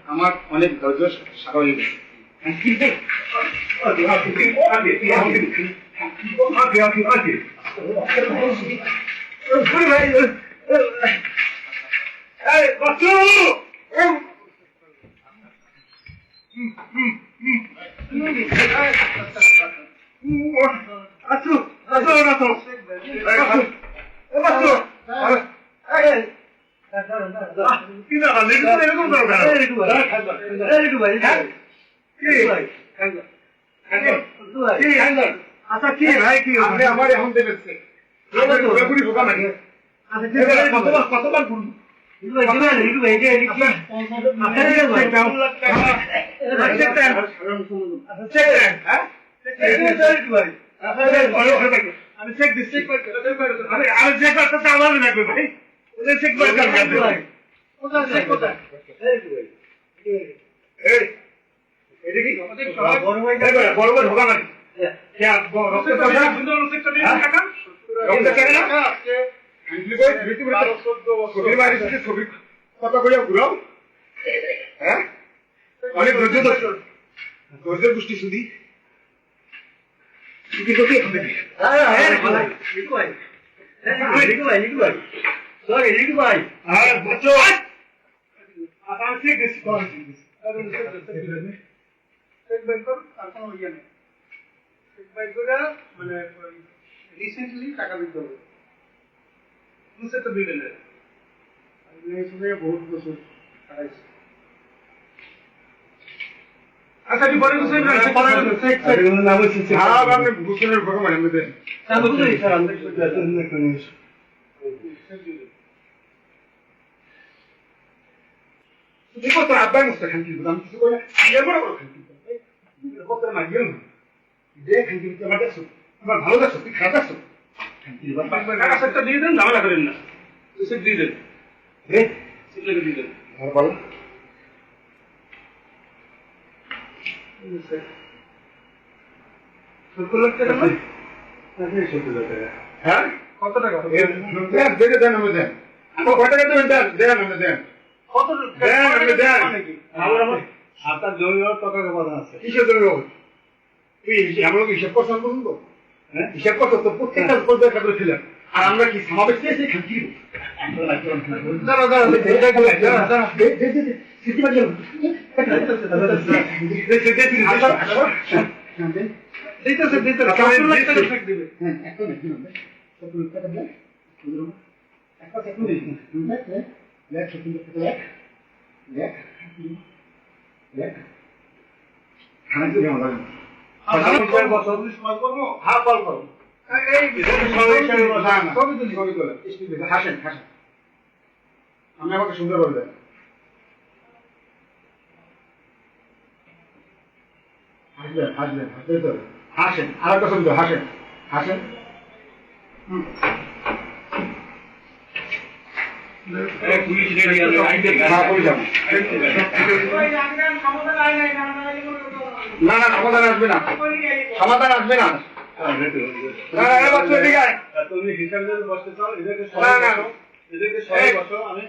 আমার অনেক ধৈর্য সারা হয়ে গেছে। আচ্ছা কি ভাই কি আমার এখন দেবেছে কতবার বলুন আমি চেক দিচ্ছি আমি চেক করতে আমার লাগবে ভাই ওদের চেক করে বড় বড় ঢোকা মানে অনেক ধৈর্য গোষ্ঠী শুধু মানে রিসেন্টলি টাকা দিতে হবে তো দিবেন বহুত বছর আচ্ছা পরে আব্বাই মুস্তা খান কিন্তু আমি কিছু করে আমার ভালো লাগছো তুই খারাপ লাগছো টাকা দিয়ে দেন ঝামেলা করেন না দিয়ে দেন দিয়ে দেন বলো হ্যাঁ কত টাকা দেন আমি দেন আমার কত টাকা দেবেন দেন আমি দেন কত দেন আপনার জমি টাকা কথা আছে কিসের জমি তুই আমরা হিসাব করছেন বলুন তো হ্যাঁ হিসাব করছো তো প্রত্যেকটা দেখা করেছিলেন আর আমরা কি সমাবেশ পেয়েছি খাচ্ছি হাসেন হাসেন আমি আমাকে সুন্দর করে দেন হাসবেন হাসবেন হাসতে তো হাসেন আর একটা সুন্দর হাসেন হাসেন না না সমাধান আসবে না সমাধান আসবে না তুমি হিসাব বসতে চাও এদেরকে সবাই বসো আমি